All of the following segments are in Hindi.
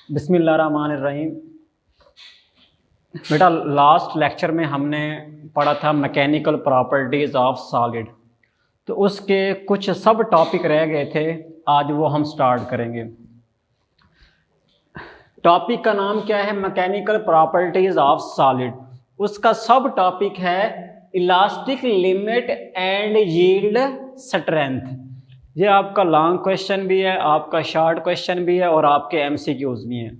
बिस्मिल्लाहिर्रहमानिर्रहीम। बेटा लास्ट लेक्चर में हमने पढ़ा था मैकेनिकल प्रॉपर्टीज़ ऑफ सॉलिड, तो उसके कुछ सब टॉपिक रह गए थे, आज वो हम स्टार्ट करेंगे। टॉपिक का नाम क्या है? Mechanical properties of solid. उसका सब टॉपिक है elastic limit and yield strength. ये आपका लॉन्ग क्वेश्चन भी है, आपका शॉर्ट क्वेश्चन भी है और आपके एमसीक्यूज भी हैं।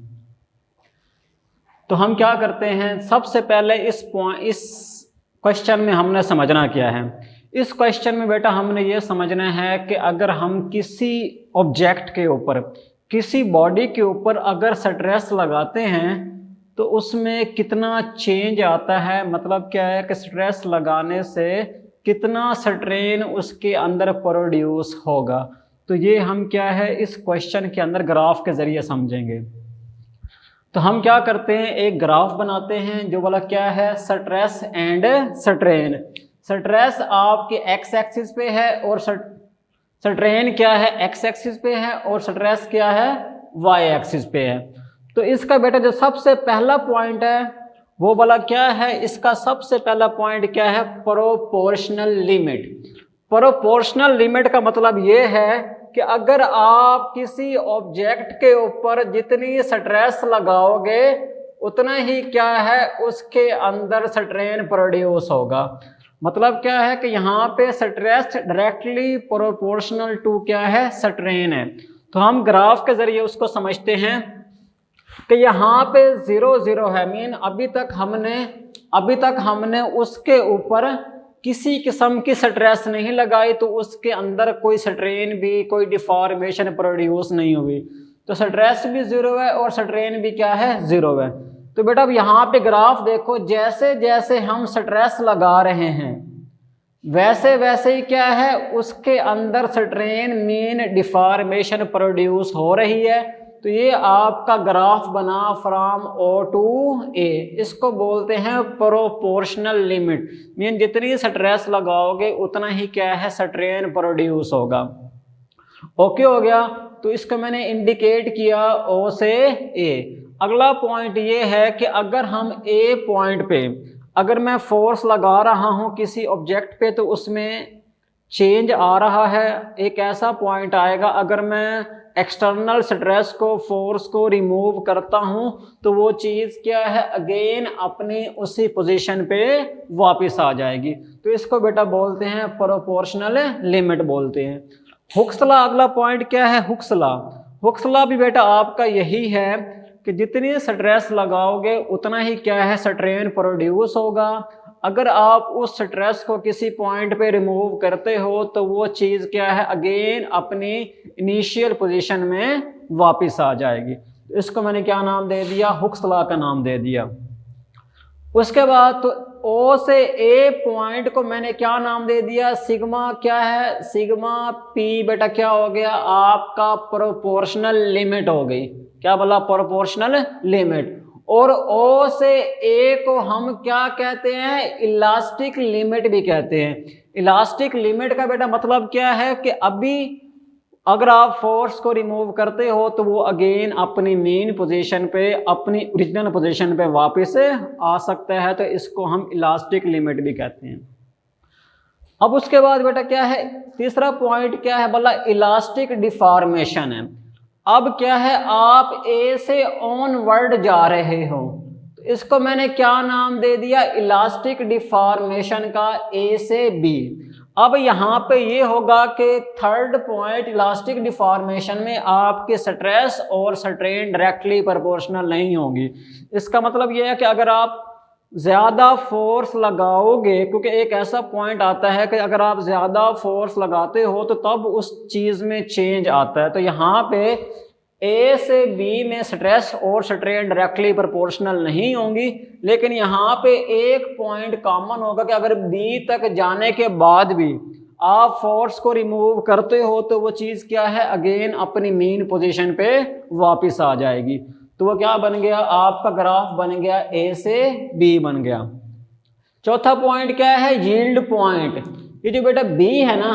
तो हम क्या करते हैं, सबसे पहले इस क्वेश्चन में हमने समझना क्या है। इस क्वेश्चन में बेटा हमने ये समझना है कि अगर हम किसी ऑब्जेक्ट के ऊपर, किसी बॉडी के ऊपर अगर स्ट्रेस लगाते हैं तो उसमें कितना चेंज आता है। मतलब क्या है कि स्ट्रेस लगाने से कितना स्ट्रेन उसके अंदर प्रोड्यूस होगा। तो ये हम क्या है इस क्वेश्चन के अंदर ग्राफ के ज़रिए समझेंगे। तो हम क्या करते हैं, एक ग्राफ बनाते हैं जो वाला क्या है, स्ट्रेस एंड स्ट्रेन। स्ट्रेस आपके एक्स एक्सिस पे है और स्ट्रेन क्या है, एक्स एक्सिस पे है, और स्ट्रेस क्या है, वाई एक्सिस पे है। तो इसका बेटा जो सबसे पहला पॉइंट है वो वाला क्या है, इसका सबसे पहला पॉइंट क्या है, प्रोपोर्शनल लिमिट। प्रोपोर्शनल लिमिट का मतलब ये है कि अगर आप किसी ऑब्जेक्ट के ऊपर जितनी स्ट्रेस लगाओगे उतना ही क्या है उसके अंदर स्ट्रेन प्रोड्यूस होगा। मतलब क्या है कि यहाँ पे स्ट्रेस डायरेक्टली प्रोपोर्शनल टू क्या है, स्ट्रेन है। तो हम ग्राफ के जरिए उसको समझते हैं कि यहाँ पे 0 0 है, मीन अभी तक हमने उसके ऊपर किसी किस्म की स्ट्रेस नहीं लगाई, तो उसके अंदर कोई स्ट्रेन भी, कोई डिफॉर्मेशन प्रोड्यूस नहीं हुई। तो स्ट्रेस भी 0 है और स्ट्रेन भी क्या है, 0 है। तो बेटा अब यहाँ पे ग्राफ देखो, जैसे जैसे हम स्ट्रेस लगा रहे हैं वैसे वैसे ही क्या है उसके अंदर स्ट्रेन मीन डिफॉर्मेशन प्रोड्यूस हो रही है। तो ये आपका ग्राफ बना फ्रॉम O टू A। इसको बोलते हैं प्रोपोर्शनल लिमिट, मीन जितनी स्ट्रेस लगाओगे उतना ही क्या है स्ट्रेन प्रोड्यूस होगा। ओके हो गया। तो इसको मैंने इंडिकेट किया O से A। अगला पॉइंट ये है कि अगर हम A पॉइंट पे अगर मैं फोर्स लगा रहा हूँ किसी ऑब्जेक्ट पे तो उसमें चेंज आ रहा है। एक ऐसा पॉइंट आएगा अगर मैं एक्सटर्नल स्ट्रेस को, फोर्स को रिमूव करता हूं तो वो चीज़ क्या है, अगेन अपनी उसी पोजीशन पे वापस आ जाएगी। तो इसको बेटा बोलते हैं प्रोपोर्शनल लिमिट बोलते हैं। हुक्स लॉ अगला पॉइंट क्या है, हुक्स लॉ। हुक्स लॉ भी बेटा आपका यही है कि जितनी स्ट्रेस लगाओगे उतना ही क्या है स्ट्रेन प्रोड्यूस होगा। अगर आप उस स्ट्रेस को किसी पॉइंट पे रिमूव करते हो तो वो चीज़ क्या है, अगेन अपनी इनिशियल पोजीशन में वापस आ जाएगी। तो इसको मैंने क्या नाम दे दिया, हुक्स लॉ का नाम दे दिया। उसके बाद तो O से A पॉइंट को मैंने क्या नाम दे दिया, सिग्मा क्या है, सिग्मा P बेटा क्या हो गया, आपका प्रोपोर्शनल लिमिट हो गई। क्या बोला, प्रोपोर्शनल लिमिट। और O से A को हम क्या कहते हैं, इलास्टिक लिमिट भी कहते हैं। इलास्टिक लिमिट का बेटा मतलब क्या है कि अभी अगर आप फोर्स को रिमूव करते हो तो वो अगेन अपनी मेन पोजीशन पे, अपनी ओरिजिनल पोजीशन पे वापस आ सकता है। तो इसको हम इलास्टिक लिमिट भी कहते हैं। अब उसके बाद बेटा क्या है, तीसरा पॉइंट क्या है, बोला इलास्टिक डिफॉर्मेशन है। अब क्या है, आप A से ऑनवर्ड जा रहे हो तो इसको मैंने क्या नाम दे दिया, इलास्टिक डिफॉर्मेशन का A से B। अब यहाँ पे ये होगा कि थर्ड पॉइंट इलास्टिक डिफॉर्मेशन में आपके स्ट्रेस और स्ट्रेन डायरेक्टली प्रोपोर्शनल नहीं होगी। इसका मतलब ये है कि अगर आप ज़्यादा फोर्स लगाओगे, क्योंकि एक ऐसा पॉइंट आता है कि अगर आप ज़्यादा फोर्स लगाते हो तो तब उस चीज़ में चेंज आता है। तो यहाँ पे A से B में स्ट्रेस और स्ट्रेन डायरेक्टली प्रोपोर्शनल नहीं होंगी, लेकिन यहाँ पे एक पॉइंट कॉमन होगा कि अगर B तक जाने के बाद भी आप फोर्स को रिमूव करते हो तो वो चीज़ क्या है, अगेन अपनी मेन पोजीशन पे वापस आ जाएगी। तो वो क्या बन गया, आपका ग्राफ बन गया A से B बन गया। चौथा पॉइंट क्या है, यील्ड पॉइंट। ये जो बेटा B है ना,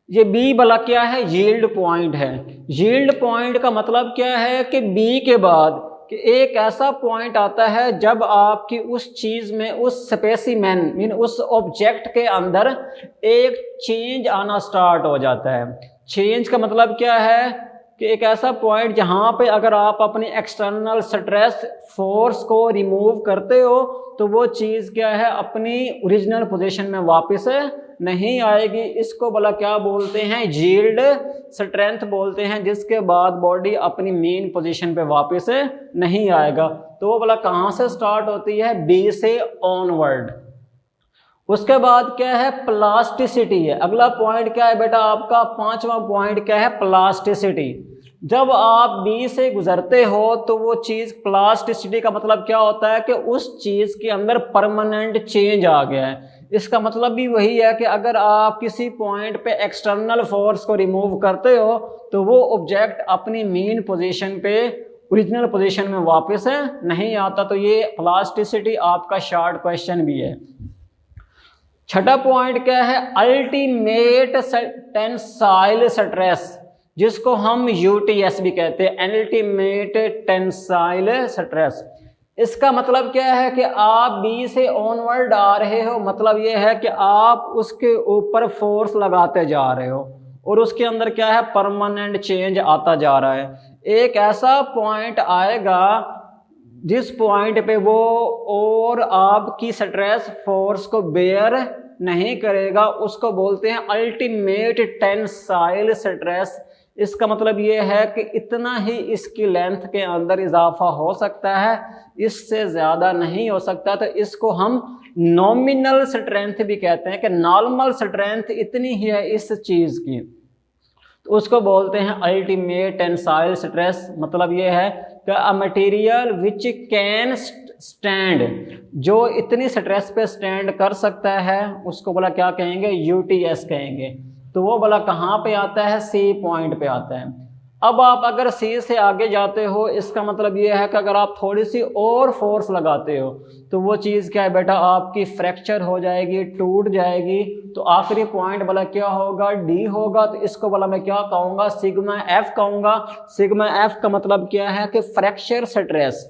ये बी वाला क्या है, यील्ड पॉइंट है। यील्ड पॉइंट का मतलब क्या है कि बी के बाद कि एक ऐसा पॉइंट आता है जब आपकी उस चीज में, उस स्पेसिमेन मीन उस ऑब्जेक्ट के अंदर एक चेंज आना स्टार्ट हो जाता है। चेंज का मतलब क्या है कि एक ऐसा पॉइंट जहां पे अगर आप अपनी एक्सटर्नल स्ट्रेस फोर्स को रिमूव करते हो तो वो चीज़ क्या है, अपनी ओरिजिनल पोजीशन में वापस नहीं आएगी। इसको बोला क्या बोलते हैं, यील्ड स्ट्रेंथ बोलते हैं, जिसके बाद बॉडी अपनी मेन पोजीशन पे वापस नहीं आएगा। तो वो बोला कहाँ से स्टार्ट होती है, बी से ऑनवर्ड। उसके बाद क्या है, प्लास्टिसिटी है। अगला पॉइंट क्या है बेटा आपका, पांचवा पॉइंट क्या है, प्लास्टिसिटी। जब आप बी से गुजरते हो तो वो चीज़, प्लास्टिसिटी का मतलब क्या होता है कि उस चीज़ के अंदर परमानेंट चेंज आ गया है। इसका मतलब भी वही है कि अगर आप किसी पॉइंट पे एक्सटर्नल फोर्स को रिमूव करते हो तो वो ऑब्जेक्ट अपनी मेन पोजीशन पे, ओरिजिनल पोजीशन में वापस नहीं आता। तो ये प्लास्टिसिटी आपका शॉर्ट क्वेश्चन भी है। छठा पॉइंट क्या है, अल्टीमेट टेंसाइल स्ट्रेस, जिसको हम यूटीएस भी कहते हैं, अल्टीमेट टेंसाइल स्ट्रेस। इसका मतलब क्या है कि आप बी से ऑनवर्ड आ रहे हो, मतलब ये है कि आप उसके ऊपर फोर्स लगाते जा रहे हो और उसके अंदर क्या है, परमानेंट चेंज आता जा रहा है। एक ऐसा पॉइंट आएगा जिस पॉइंट पे वो और आपकी स्ट्रेस फोर्स को बेयर नहीं करेगा, उसको बोलते हैं अल्टीमेट टेंसाइल स्ट्रेस। इसका मतलब ये है कि इतना ही इसकी लेंथ के अंदर इजाफा हो सकता है, इससे ज़्यादा नहीं हो सकता। तो इसको हम नॉमिनल स्ट्रेंथ भी कहते हैं कि नॉर्मल स्ट्रेंथ इतनी ही है इस चीज़ की, तो उसको बोलते हैं अल्टीमेट टेंसाइल स्ट्रेस। मतलब ये है कि a material which can stand, जो इतनी स्ट्रेस पे स्टैंड कर सकता है, उसको बोला क्या कहेंगे, यूटीएस कहेंगे। तो वो बोला कहाँ पे आता है, सी पॉइंट पे आता है। अब आप अगर सी से आगे जाते हो, इसका मतलब ये है कि अगर आप थोड़ी सी और फोर्स लगाते हो तो वो चीज़ क्या है बेटा, आपकी फ्रैक्चर हो जाएगी, टूट जाएगी। तो आखिरी पॉइंट बोला क्या होगा, डी होगा। तो इसको बोला मैं क्या कहूँगा, सिग्मा एफ कहूँगा। सिग्मा एफ का मतलब क्या है कि फ्रैक्चर स्ट्रेस,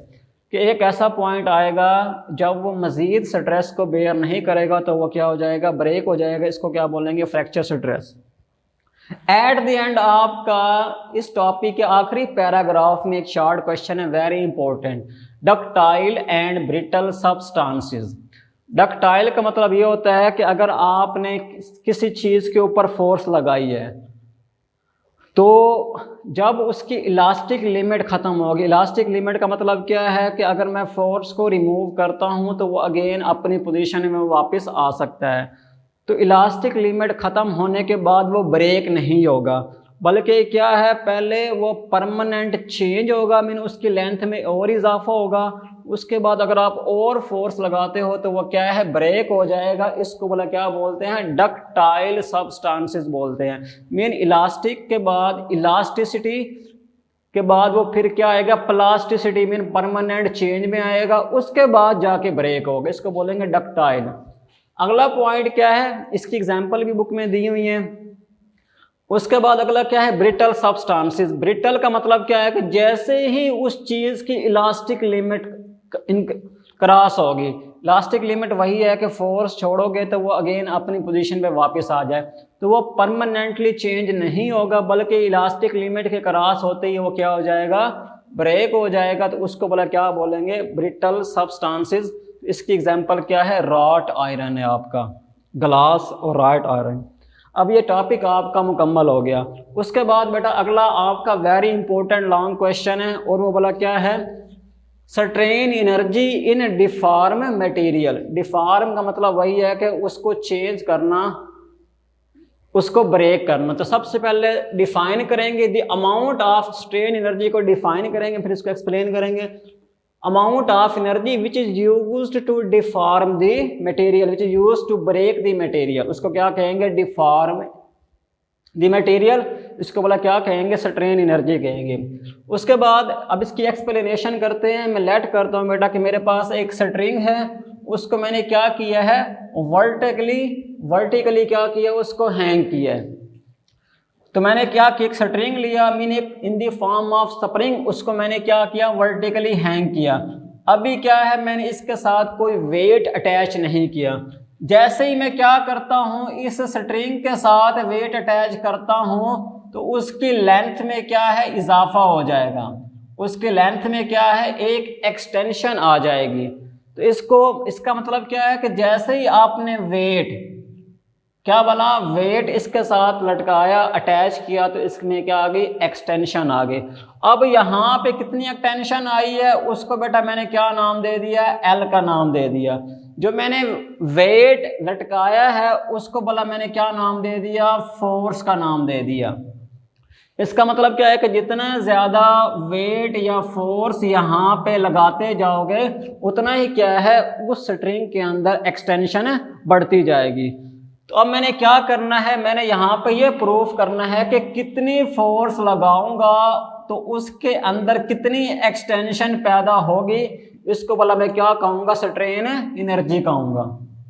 कि एक ऐसा पॉइंट आएगा जब वो मज़ीद स्ट्रेस को बेयर नहीं करेगा तो वो क्या हो जाएगा, ब्रेक हो जाएगा। इसको क्या बोलेंगे, fracture stress. At the end आपका इस टॉपिक के आखिरी पैराग्राफ में एक शॉर्ट क्वेश्चन है, very important, ductile and brittle substances. Ductile का मतलब ये होता है कि अगर आपने किसी चीज़ के ऊपर फोर्स लगाई है तो जब उसकी इलास्टिक लिमिट ख़त्म होगी, इलास्टिक लिमिट का मतलब क्या है कि अगर मैं फोर्स को रिमूव करता हूँ तो वो अगेन अपनी पोजीशन में वापस आ सकता है। तो इलास्टिक लिमिट ख़त्म होने के बाद वो ब्रेक नहीं होगा, बल्कि क्या है, पहले वो परमानेंट चेंज होगा, मीन उसकी लेंथ में और इजाफा होगा। उसके बाद अगर आप और फोर्स लगाते हो तो वो क्या है, ब्रेक हो जाएगा। इसको बोला क्या बोलते हैं, डक्टाइल सब्सटेंसेस बोलते हैं। मीन इलास्टिक के बाद, इलास्टिसिटी के बाद वो फिर क्या आएगा, प्लास्टिसिटी, मीन परमानेंट चेंज में आएगा, उसके बाद जाके ब्रेक होगा। इसको बोलेंगे डक्टाइल। अगला पॉइंट क्या है, इसकी एग्जांपल भी बुक में दी हुई है। उसके बाद अगला क्या है, ब्रिटल सब्सटेंसेस। ब्रिटल का मतलब क्या है कि जैसे ही उस चीज़ की इलास्टिक लिमिट क्रॉस होगी, इलास्टिक लिमिट वही है कि फोर्स छोड़ोगे तो वो अगेन अपनी पोजीशन पे वापस आ जाए, तो वो परमानेंटली चेंज नहीं होगा, बल्कि इलास्टिक लिमिट के क्रॉस होते ही वो क्या हो जाएगा, ब्रेक हो जाएगा। तो उसको बोला क्या बोलेंगे, ब्रिटल सब्सटेंसेस। इसकी एग्जांपल क्या है, रॉट आयरन है आपका, ग्लास और रॉट आयरन। अब ये टॉपिक आपका मुकम्मल हो गया। उसके बाद बेटा अगला आपका वेरी इंपॉर्टेंट लॉन्ग क्वेश्चन है, और वो बोला क्या है, strain energy in deform material. Deform का मतलब वही है कि उसको चेंज करना, उसको ब्रेक करना। तो सबसे पहले डिफाइन करेंगे the amount of strain energy को डिफाइन करेंगे, फिर इसको एक्सप्लेन करेंगे। Amount of energy which is used to deform the material, which is used to break the material, उसको क्या कहेंगे, डिफॉर्म द मटेरियल। इसको बोला क्या कहेंगे, स्ट्रेन एनर्जी कहेंगे। उसके बाद अब इसकी एक्सप्लेनेशन करते हैं। मैं लेट करता हूँ बेटा कि मेरे पास एक स्ट्रिंग है, उसको मैंने क्या किया है, वर्टिकली क्या किया, उसको हैंग किया है। तो मैंने क्या कि एक स्ट्रिंग लिया, mean in the form of spring, उसको मैंने क्या किया, वर्टिकली हैंग किया। अभी क्या है, मैंने इसके साथ कोई वेट अटैच नहीं किया। जैसे ही मैं क्या करता हूँ, इस स्ट्रिंग के साथ वेट अटैच करता हूँ तो उसकी लेंथ में क्या है, इजाफा हो जाएगा। उसकी लेंथ में क्या है, एक एक्सटेंशन आ जाएगी। तो इसका मतलब क्या है कि जैसे ही आपने वेट क्या बना, वेट इसके साथ लटकाया, अटैच किया, तो इसमें क्या आ गई, एक्सटेंशन आ गई। अब यहाँ पे कितनी एक्सटेंशन आई है, उसको बेटा मैंने क्या नाम दे दिया, एल का नाम दे दिया। जो मैंने वेट लटकाया है उसको बोला मैंने क्या नाम दे दिया, फोर्स का नाम दे दिया। इसका मतलब क्या है कि जितना ज़्यादा वेट या फोर्स यहाँ पे लगाते जाओगे उतना ही क्या है, उस स्ट्रिंग के अंदर एक्सटेंशन बढ़ती जाएगी। तो अब मैंने क्या करना है, मैंने यहाँ पे ये प्रूफ करना है कि कितनी फोर्स लगाऊंगा तो उसके अंदर कितनी एक्सटेंशन पैदा होगी। इसको बोला मैं क्या कहूँगा, स्ट्रेन एनर्जी कहूँगा।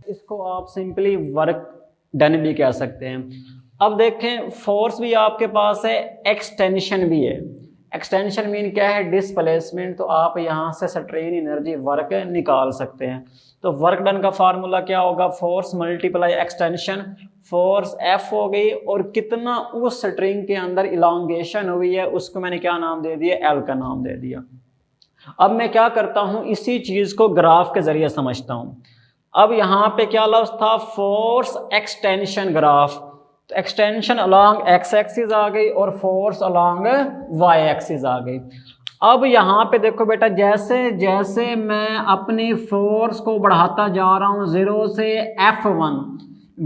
इसको आप सिंपली वर्क डन भी कह सकते हैं। अब देखें, फोर्स भी आपके पास है, एक्सटेंशन भी है। एक्सटेंशन मीन क्या है, डिस्प्लेसमेंट। तो आप यहाँ से स्ट्रेन एनर्जी वर्क निकाल सकते हैं। तो वर्क डन का फार्मूला क्या होगा, force multiply extension. Force F हो गई और कितना उस स्ट्रिंग के अंदर इलांगेशन हुई है उसको मैंने क्या नाम दे दिया, एल का नाम दे दिया। अब मैं क्या करता हूँ, इसी चीज को ग्राफ के जरिए समझता हूँ। अब यहाँ पे क्या लफ्ज था, फोर्स एक्सटेंशन ग्राफ। तो एक्सटेंशन अलॉन्ग एक्स एक्सिस आ गई और फोर्स अलॉन्ग वाई एक्सिस आ गई। अब यहाँ पे देखो बेटा, जैसे जैसे मैं अपनी फोर्स को बढ़ाता जा रहा हूँ 0 से F1,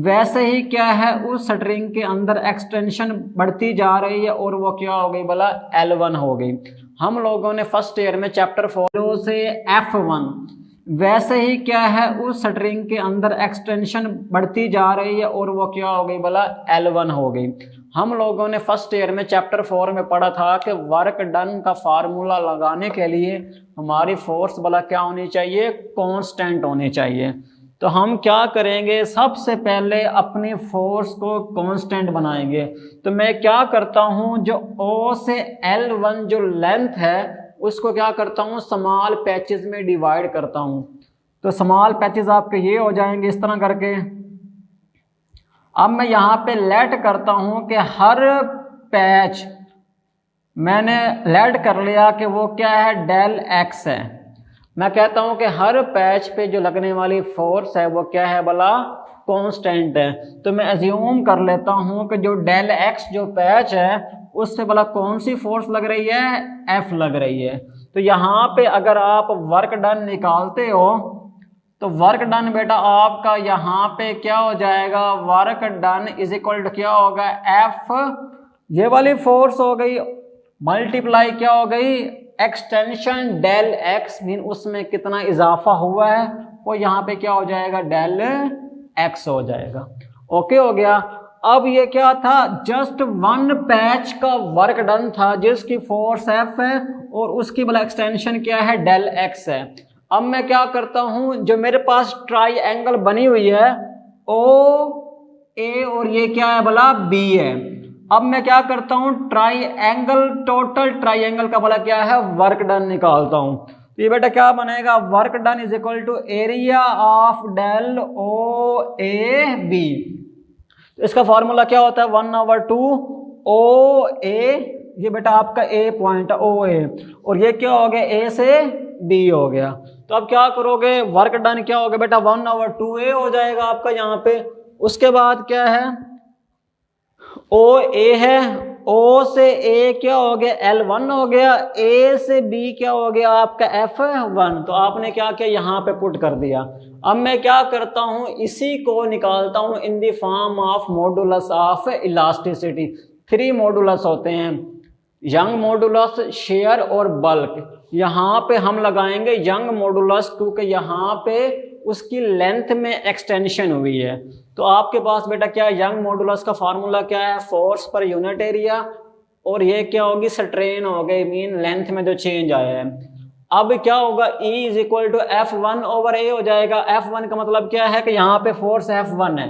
वैसे ही क्या है उस स्ट्रिंग के अंदर एक्सटेंशन बढ़ती जा रही है और वो क्या हो गई बोला, L1 हो गई। हम लोगों ने फर्स्ट ईयर में चैप्टर 4 से F1, वैसे ही क्या है उस स्ट्रिंग के अंदर एक्सटेंशन बढ़ती जा रही है और वो क्या हो गई बोला, L1 हो गई। हम लोगों ने फर्स्ट ईयर में चैप्टर 4 में पढ़ा था कि वर्क डन का फार्मूला लगाने के लिए हमारी फोर्स बोला क्या होनी चाहिए, कांस्टेंट होनी चाहिए। तो हम क्या करेंगे, सबसे पहले अपनी फोर्स को कांस्टेंट बनाएंगे। तो मैं क्या करता हूं, जो O से L1 जो लेंथ है उसको क्या करता हूं, स्मॉल पैचेस में डिवाइड करता हूं। तो स्मॉल पैचेस आपके ये हो जाएंगे इस तरह करके। अब मैं यहाँ पे लेट करता हूँ कि हर पैच मैंने लेट कर लिया कि वो क्या है, डेल एक्स है। मैं कहता हूँ कि हर पैच पे जो लगने वाली फोर्स है वो क्या है बोला, कांस्टेंट है। तो मैं अज्यूम कर लेता हूँ कि जो डेल एक्स जो पैच है उससे बोला कौन सी फोर्स लग रही है, एफ लग रही है। तो यहाँ पे अगर आप वर्क डन निकालते हो तो वर्क डन बेटा आपका यहाँ पे क्या हो जाएगा, work done is equal to क्या होगा, एफ ये वाली फोर्स हो गई मल्टीप्लाई क्या हो गई, एक्सटेंशन डेल एक्स, मीन उसमें कितना इजाफा हुआ है वो यहाँ पे क्या हो जाएगा, डेल एक्स हो जाएगा। ओके हो गया। अब ये क्या था, जस्ट वन पैच का वर्क डन था जिसकी फोर्स एफ है और उसकी वाला एक्सटेंशन क्या है, डेल एक्स है। अब मैं क्या करता हूं, जो मेरे पास ट्राइएंगल बनी हुई है ओ ए और ये क्या है बोला, बी है। अब मैं क्या करता हूं, ट्राइएंगल, टोटल ट्राइएंगल का बोला क्या है, वर्क डन निकालता हूं। तो ये बेटा क्या बनेगा, work done is equal to area of del O A B. तो इसका फॉर्मूला क्या होता है, 1/2 ओ ए, ये बेटा आपका ए पॉइंट ओ ए, और ये क्या हो गया, ए से बी हो गया। तो अब क्या करोगे, वर्क डन क्या हो गया बेटा, 1/2 ए हो जाएगा आपका यहाँ पे। उसके बाद क्या है, ओ ए है, ओ से ए क्या हो गया, L1 हो गया, ए से बी क्या हो गया आपका F1। तो आपने क्या किया, यहाँ पे पुट कर दिया। अब मैं क्या करता हूँ, इसी को निकालता हूँ in the form of modulus of elasticity. 3 modulus होते हैं, यंग मॉडुलस, शेयर और बल्क। यहाँ पे हम लगाएंगे यंग मॉडुलस क्योंकि यहाँ पे उसकी लेंथ में एक्सटेंशन हुई है। तो आपके पास बेटा क्या है, यंग मॉडुलस का फार्मूला क्या है, फोर्स पर यूनिट एरिया, और ये क्या होगी, स्ट्रेन हो गई, मीन लेंथ में जो चेंज आया है। अब क्या होगा, E is equal to F1/A हो जाएगा। F1 का मतलब क्या है कि यहाँ पे फोर्स F1 है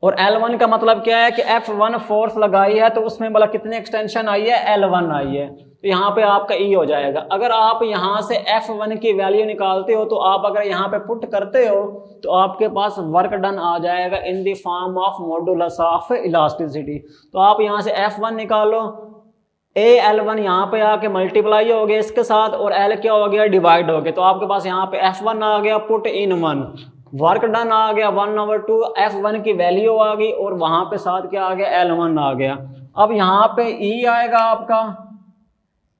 और L1 का मतलब क्या है कि F1 फोर्स लगाई है तो उसमें बोला कितनी एक्सटेंशन आई है, L1 आई है, तो यहाँ पे आपका E हो जाएगा। अगर आप यहाँ से F1 की वैल्यू निकालते हो तो आप अगर यहाँ पे पुट करते हो तो आपके पास वर्क डन आ जाएगा in the form of modulus of elasticity. तो आप यहाँ से F1 निकालो, L1 यहाँ पे आके मल्टीप्लाई हो गया इसके साथ और L क्या हो गया, डिवाइड हो गया, तो आपके पास यहाँ पे F1 आ गया, पुट इन 1, वर्क डन आ गया 1/2, F1 की वैल्यू आ गई और वहां पे साथ क्या आ गया, L1 आ गया। अब यहाँ पे E आएगा आपका,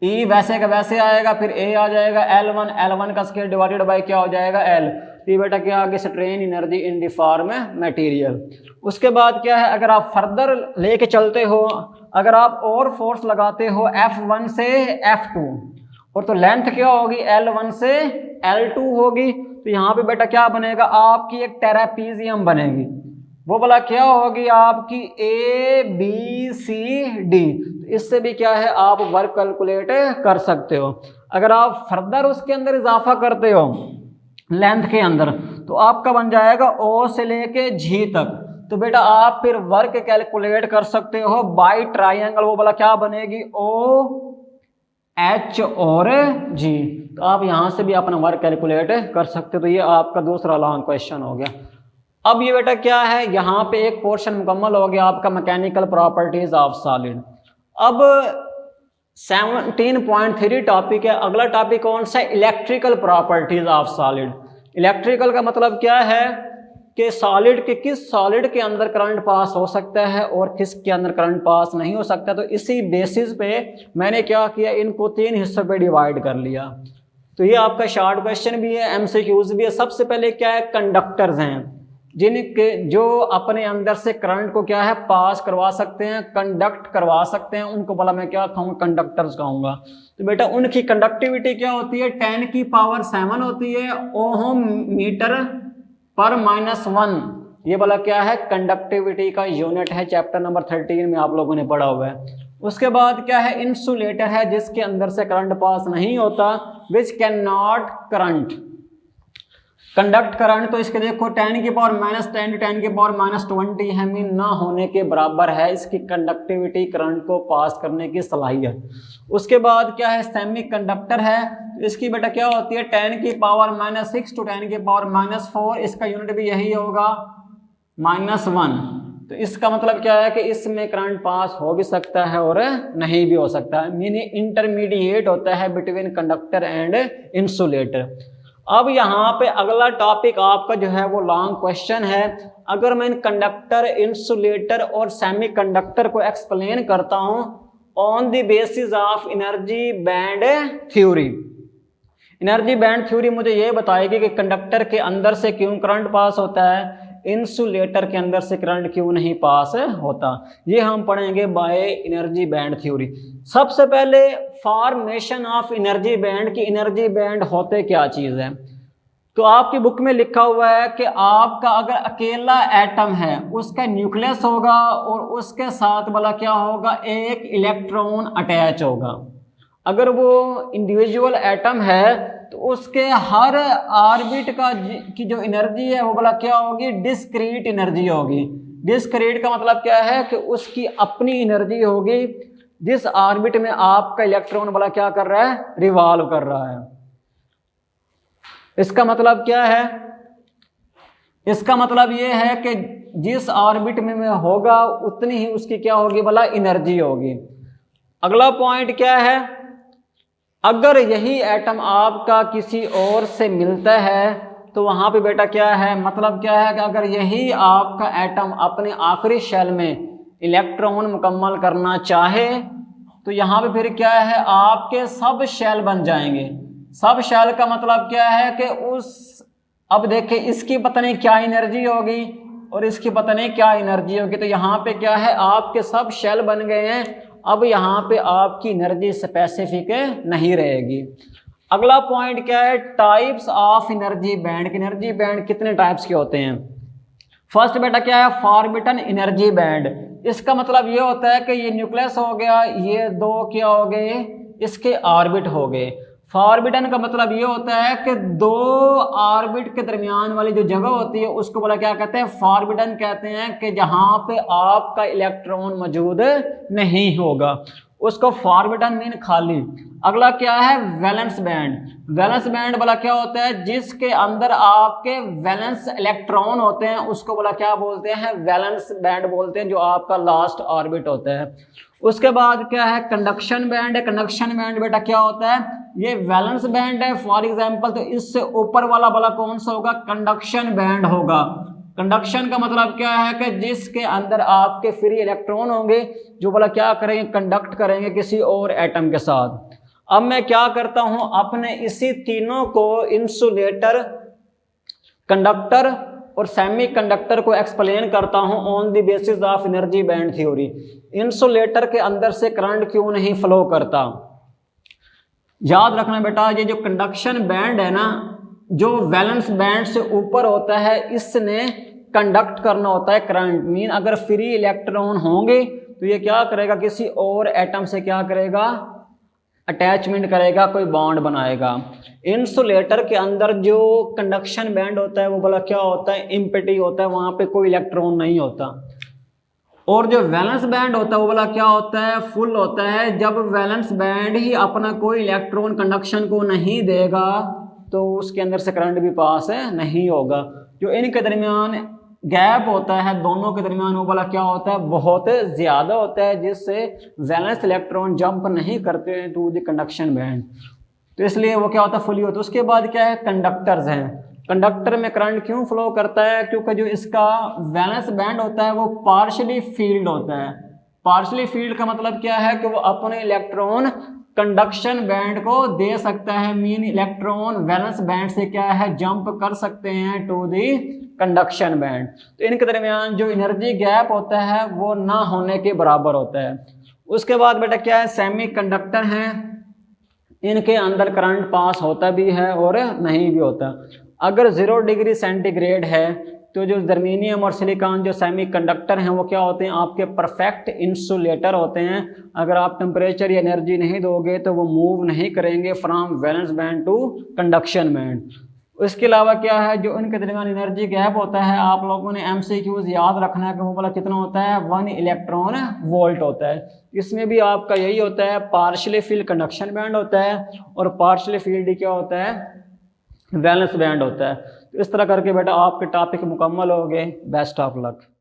E वैसे का वैसे आएगा, फिर A आ जाएगा L1 का स्क्वायर डिवाइडेड बाय क्या हो जाएगा, L। तो बेटा क्या आगे, strain energy in the form material. उसके बाद क्या है, अगर आप फर्दर लेके चलते हो, अगर आप और फोर्स लगाते हो F1 से F2 और तो लेंथ क्या होगी, L1 से L2 होगी, तो यहाँ पे बेटा क्या बनेगा, आपकी एक ट्रेपेजियम बनेगी, वो बोला क्या होगी आपकी ABCD। इससे भी क्या है आप वर्क कैलकुलेट कर सकते हो। अगर आप फर्दर उसके अंदर इजाफा करते हो लेंथ के अंदर तो आपका बन जाएगा O से लेके G तक, तो बेटा आप फिर वर्क कैलकुलेट कर सकते हो बाय ट्राइंगल, वो बोला क्या बनेगी, OH और G। तो आप यहां से भी अपना वर्क कैलकुलेट कर सकते हो। तो ये आपका दूसरा लॉन्ग क्वेश्चन हो गया। अब ये बेटा क्या है, यहाँ पे एक पोर्शन मुकम्मल हो गया आपका मैकेनिकल प्रॉपर्टीज ऑफ सॉलिड। अब 17.3 टॉपिक है। अगला टॉपिक कौन सा है, electrical properties of solid. Electrical का मतलब क्या है कि सॉलिड के किस सॉलिड के अंदर करंट पास हो सकता है और किस के अंदर करंट पास नहीं हो सकता। तो इसी बेसिस पे मैंने क्या किया, इनको 3 हिस्सों पे डिवाइड कर लिया। तो ये आपका शॉर्ट क्वेश्चन भी है, MCQs भी है। सबसे पहले क्या है, कंडक्टर्स हैं जिनके जो अपने अंदर से करंट को क्या है पास करवा सकते हैं, कंडक्ट करवा सकते हैं, उनको बोला मैं क्या कहूँगा, कंडक्टर्स कहूँगा। तो बेटा उनकी कंडक्टिविटी क्या होती है, 10⁻⁷ होती है ओहम मीटर पर -1। ये बोला क्या है, कंडक्टिविटी का यूनिट है, चैप्टर नंबर 13 में आप लोगों ने पढ़ा हुआ है। उसके बाद क्या है, इंसुलेटर है जिसके अंदर से करंट पास नहीं होता, which can not current conduct current. तो इसके देखो 10⁻⁻10 10⁻⁻20 है, मीन ना होने के बराबर है इसकी कंडक्टिविटी, करंट को पास करने की सलाहियत। उसके बाद क्या है, सेमी कंडक्टर है, इसकी बेटा क्या होती है 10⁻⁻6 to 10⁻⁴, इसका यूनिट भी यही होगा -1। तो इसका मतलब क्या है कि इसमें करंट पास हो भी सकता है और नहीं भी हो सकता है, मीनिंग इंटरमीडिएट होता है बिटवीन कंडक्टर एंड इंसुलेटर। अब यहाँ पे अगला टॉपिक आपका जो है वो लॉन्ग क्वेश्चन है। अगर मैं कंडक्टर, इंसुलेटर और सेमीकंडक्टर को एक्सप्लेन करता हूँ on the basis of energy band theory. Energy band theory मुझे ये बताएगी कि कंडक्टर के अंदर से क्यों करंट पास होता है, इंसुलेटर के अंदर से करंट क्यों नहीं पास होता। ये हम पढ़ेंगे बाय एनर्जी बैंड थ्योरी। सबसे पहले फॉर्मेशन ऑफ एनर्जी बैंड की, एनर्जी बैंड होते क्या चीज़ है। तो आपकी बुक में लिखा हुआ है कि आपका अगर अकेला एटम है उसका न्यूक्लियस होगा और उसके साथ वाला क्या होगा, एक इलेक्ट्रॉन अटैच होगा। अगर वो इंडिविजुअल एटम है तो उसके हर ऑर्बिट की जो एनर्जी है वो बोला क्या होगी, डिस्क्रीट एनर्जी होगी। डिस्क्रीट का मतलब क्या है कि उसकी अपनी एनर्जी होगी जिस ऑर्बिट में आपका इलेक्ट्रॉन बोला क्या कर रहा है, रिवॉल्व कर रहा है। इसका मतलब क्या है, इसका मतलब ये है कि जिस ऑर्बिट में होगा उतनी ही उसकी क्या होगी बोला, एनर्जी होगी। अगला पॉइंट क्या है, अगर यही एटम आपका किसी और से मिलता है तो वहां पे बेटा क्या है, मतलब क्या है कि अगर यही आपका एटम अपने आखिरी शेल में इलेक्ट्रॉन मुकम्मल करना चाहे तो यहाँ पे फिर क्या है, आपके सब शेल बन जाएंगे। सब शेल का मतलब क्या है कि उस, अब देखिए इसकी पता नहीं क्या एनर्जी होगी और इसकी पता नहीं क्या एनर्जी होगी, तो यहाँ पे क्या है आपके सब शेल बन गए हैं। अब यहाँ पे आपकी एनर्जी स्पेसिफिक नहीं रहेगी। अगला पॉइंट क्या है, types of energy band. Energy band कितने टाइप्स के होते हैं। फर्स्ट बेटा क्या है, फॉर्बिटन एनर्जी बैंड। इसका मतलब ये होता है कि ये न्यूक्लियस हो गया, ये दो क्या हो गए, इसके ऑर्बिट हो गए। फॉरबिडन का मतलब ये होता है कि दो ऑर्बिट के दरमियान वाली जो जगह होती है उसको बोला क्या कहते हैं, फॉरबिडन कहते हैं, कि जहां पे आपका इलेक्ट्रॉन मौजूद नहीं होगा, उसको फॉरबिडन मीन खाली। अगला क्या है, वैलेंस बैंड। वैलेंस बैंड बोला क्या होता है, जिसके अंदर आपके वैलेंस इलेक्ट्रॉन होते हैं उसको बोला क्या बोलते हैं, वैलेंस बैंड बोलते हैं, जो आपका लास्ट ऑर्बिट होता है। उसके बाद क्या है, कंडक्शन बैंड है। कंडक्शन बैंड बेटा क्या होता है, ये वैलेंस बैंड है फॉर एग्जांपल, तो इससे ऊपर वाला वाला कौन सा होगा, कंडक्शन बैंड होगा। कंडक्शन का मतलब क्या है कि जिसके अंदर आपके फ्री इलेक्ट्रॉन होंगे जो बोला क्या करेंगे, कंडक्ट करेंगे किसी और एटम के साथ। अब मैं क्या करता हूं, अपने इसी तीनों को इंसुलेटर, कंडक्टर और सेमी कंडक्टर को एक्सप्लेन करता हूं on the basis of energy band theory. Insulator के अंदर से करंट क्यों नहीं फ्लो करता, याद रखना बेटा, ये जो कंडक्शन बैंड है ना, जो वैलेंस बैंड से ऊपर होता है, इसने कंडक्ट करना होता है करंट। मीन अगर फ्री इलेक्ट्रॉन होंगे तो ये क्या करेगा, किसी और एटम से क्या करेगा, अटैचमेंट करेगा, कोई बॉन्ड बनाएगा। इंसुलेटर के अंदर जो कंडक्शन बैंड होता है वो बोला क्या होता है, एम्प्टी होता है, वहां पे कोई इलेक्ट्रॉन नहीं होता। और जो वैलेंस बैंड होता है वो बोला क्या होता है, फुल होता है। जब वैलेंस बैंड ही अपना कोई इलेक्ट्रॉन कंडक्शन को नहीं देगा तो उसके अंदर से करंट भी पास नहीं होगा। जो इनके दरमियान गैप होता है दोनों के दरमियान, वो वाला क्या होता है, बहुत ज़्यादा होता है, जिससे वैलेंस इलेक्ट्रॉन जंप नहीं करते टू द कंडक्शन बैंड, तो इसलिए वो क्या होता है, फुली होता है। उसके बाद क्या है, कंडक्टर्स हैं। कंडक्टर में करंट क्यों फ्लो करता है, क्योंकि जो इसका वैलेंस बैंड होता है वो पार्शली फील्ड होता है। पार्शली फील्ड का मतलब क्या है कि वो अपने इलेक्ट्रॉन कंडक्शन बैंड को दे सकता है, मीन इलेक्ट्रॉन वैलेंस बैंड से क्या है, जंप कर सकते हैं टू दी कंडक्शन बैंड। तो इनके दरमियान जो एनर्जी गैप होता है वो ना होने के बराबर होता है। उसके बाद बेटा क्या है, सेमी कंडक्टर हैं, इनके अंदर करंट पास होता भी है और नहीं भी होता। अगर 0 डिग्री सेंटीग्रेड है तो जो जर्मेनियम और सिलिकॉन जो सेमी कंडक्टर हैं वो क्या होते हैं, आपके परफेक्ट इंसुलेटर होते हैं। अगर आप टेम्परेचर या एनर्जी नहीं दोगे तो वो मूव नहीं करेंगे from valence band to conduction band. इसके अलावा क्या है, जो इनके दरमियान एनर्जी गैप होता है, आप लोगों ने MCQs याद रखना है कि वो वाला कितना होता है, 1 इलेक्ट्रॉन वोल्ट होता है। इसमें भी आपका यही होता है, पार्शियली फील्ड कंडक्शन बैंड होता है और पार्शियली फील्ड क्या होता है, वैलेंस बैंड होता है। तो इस तरह करके बेटा आपके टॉपिक मुकम्मल हो गए। Best of luck.